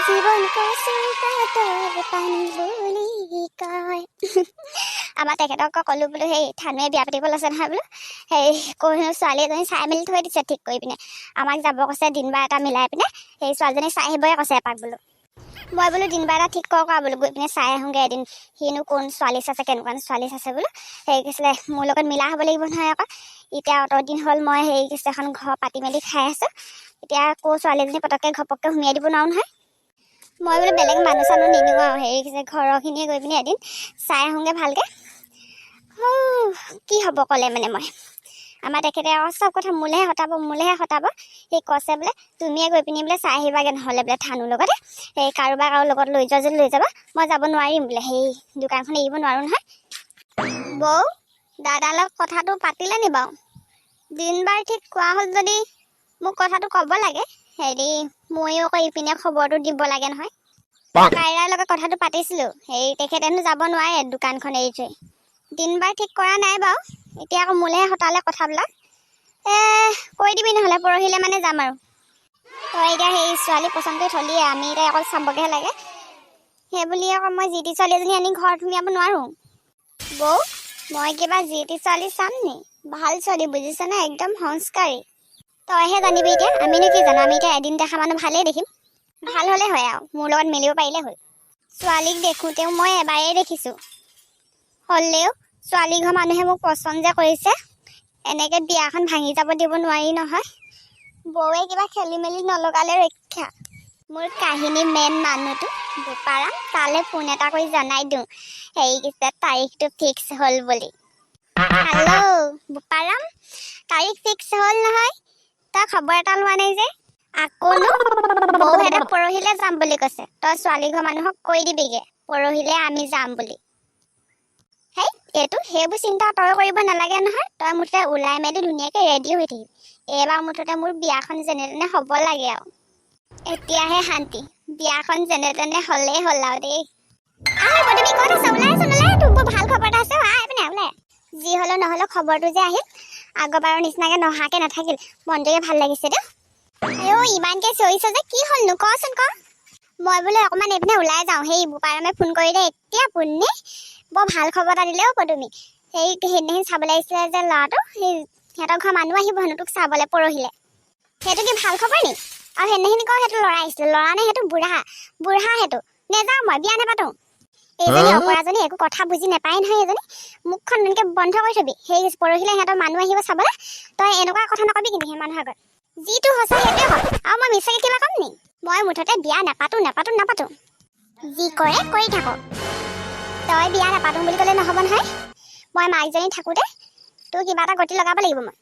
জীৱনটো চুকাতৰ পানী বুলি কয়। আমাৰ তেখেতক ক'লো বোলো সেই থানুৱে বিয়া পাতিব লৈছে নহয় বোলো, সেই কৈ ছোৱালী এজনী চাই মেলি থৈ দিছে ঠিক কৰি পিনে। আমাক যাব কৈছে দিন বাৰ এটা মিলাই পিনে, সেই ছোৱালীজনী চাই আহিবই কৈছে এপাক বোলো। মই বোলো দিন বাৰ এটা ঠিক কৰ বোলো, গৈ পিনে চাই আহোঁগৈ এদিন। সিনো কোন ছোৱালী আছে, কেনেকুৱা ছোৱালী আছে বোলো। সেই কৈছিলে মোৰ লগত মিলা হ'ব লাগিব নহয় আকৌ। এতিয়া অত দিন হ'ল মই সেই কৈছে এখন ঘৰ পাতি মেলি খাই আছোঁ। এতিয়া আকৌ ছোৱালীজনী পটককৈ ঘপককৈ সুমিয়াই দিব নোৱাৰো নহয়। মই বোলো বেলেগ মানুহ চানুহ নিনিওঁ আৰু, হেৰি কৈছে ঘৰৰখিনিয়ে গৈ পিনে এদিন চাই আহোঁগৈ ভালকৈ। কি হ'ব ক'লে মানে মই। আমাৰ তেখেতে আৰু চব কথা মোলেহে সতাব। সি কৈছে বোলে তুমিয়ে গৈ পিনি বোলে চাই আহিবাগৈ নহ'লে বোলে থানুৰ লগতে, সেই কাৰোবাক আৰু লগত লৈ যোৱা যদি লৈ যাবা, মই যাব নোৱাৰিম বোলে, সেই দোকানখন এৰিব নোৱাৰোঁ নহয়। বৌ দাদাৰ লগত কথাটো পাতিলে নি বাৰু? দিন বাৰ ঠিক কোৱা হ'ল যদি মোক কথাটো ক'ব লাগে। হেৰি ময়ো আকৌ ইপিনে খবৰটো দিব লাগে নহয়। কাইৰাৰ লগত কথাটো পাতিছিলোঁ, হেৰি তেখেতেনো যাব নোৱাৰে দোকানখন এৰি থৈ। দিন বাৰ ঠিক কৰা নাই বাৰু, এতিয়া আকৌ মোলেহে সতালে কথাবিলাক। কৈ দিবি নহ'লে পৰহিলৈ মানে যাম আৰু। তই এতিয়া সেই ছোৱালী পচন্দ কৰি থলিয়ে, আমি এতিয়া অকল চাবগৈহে লাগে। সেই বুলি আকৌ মই যি টি ছোৱালী এজনী আনি ঘৰত সুমিয়াব নোৱাৰোঁ। বৌ মই কিবা যি টি ছোৱালী চাম নি? ভাল ছোৱালী বুজিছনে, একদম সংস্কাৰী। তইহে জানিবি এতিয়া, আমিনো কি জানো। আমি এতিয়া এদিন দেখা মানুহ ভালেই দেখিম, ভাল হ'লে হয় আৰু মোৰ লগত মিলিব পাৰিলে হ'ল। ছোৱালীক দেখোঁতেও মই এবাৰেই দেখিছোঁ, হ'লেও ছোৱালী ঘৰ মানুহে মোক পচন্দ যে কৰিছে, এনেকৈ বিয়াখন ভাঙি যাব দিব নোৱাৰি নহয়। বৌৱে কিবা খেলি মেলি নলগালে ৰক্ষা। মোৰ কাহিনী মেইন মানুহটো বোপাৰাম, তালৈ ফোন এটা কৰি জনাই দিওঁ হেৰি কৈছে তাৰিখটো ফিক্স হ'ল বুলি। হেল্ল' বোপাৰাম, তাৰিখ ফিক্স হ'ল নহয়, তই খবৰ এটা লোৱা নাই যে? আকৌনো বৌহেঁতে পৰহিলৈ যাম বুলি কৈছে। তই ছোৱালী ঘৰ মানুহক কৈ দিবিগৈ পৰহিলৈ আমি যাম বুলি। সেই সেইবোৰ চিন্তা তই কৰিব নালাগে নহয়। তই মুঠতে ওলাই মেলি ধুনীয়াকৈ ৰেডি হৈ থাকিবি। এইবাৰ মুঠতে মোৰ বিয়াখন যেনে তেনে হ'ব লাগে আৰু। এতিয়াহে শান্তি, বিয়াখন যেনে তেনে হ'লেই হ'ল আৰু দেই। তুমি ক'ত আছা? ওলাই আছোন, তোৰ ভাল খবৰ এটা আছে, পিনে ওলাই। যি হ'লেও নহ'লেও খবৰটো যে আহিল, আগৰবাৰৰ নিচিনাকৈ নহাকৈ নাথাকিল, মনটোকে ভাল লাগিছে দেই। ইমানকৈ চিঞৰিছ যে কি হ'লনো কচোন ক? মই বোলে অকণমান এইপিনে ওলাই যাওঁ, সেই বোপাৰামে ফোন কৰিলে এতিয়া পুন্নি, বৰ ভাল খবৰ এটা দিলে তুমি। সেইদিনাখন চাবলৈ আহিছিলে যে ল'ৰাটো, সেই সিহঁতৰ ঘৰৰ মানুহ আহিব হেনো তোক চাবলৈ পৰহিলে। সেইটো কি ভাল খবৰ নি? আৰু সেইদিনাখন কওঁ সেইটো ল'ৰা আহিছিলে, ল'ৰা নে সেইটো বুঢ়া সেইটো। নেযাওঁ মই, বিয়া নাপাতো। এইজনী অপৰাজনী একো কথা বুজি নাপায় নহয়। এইজনী মুখখন এনেকৈ বন্ধ কৰি থবি। সেই পৰহিলে সিহঁতৰ মানুহ আহিব চাবলৈ, তই এনেকুৱা কথা নকবি কিন্তু সেই মানুহৰ আগত। যিটো সঁচা সেইটোৱে হয়, আৰু মই মিছাকৈ কিবা ক'ম নি? মই মুঠতে বিয়া নাপাতো। যি কৰে কৰি থাকক। তই বিয়া নাপাতো বুলি ক'লে নহ'ব নহয়। মই মাকজনী থাকোঁতে তোৰ কিবা এটা গতি লগাব লাগিব মই।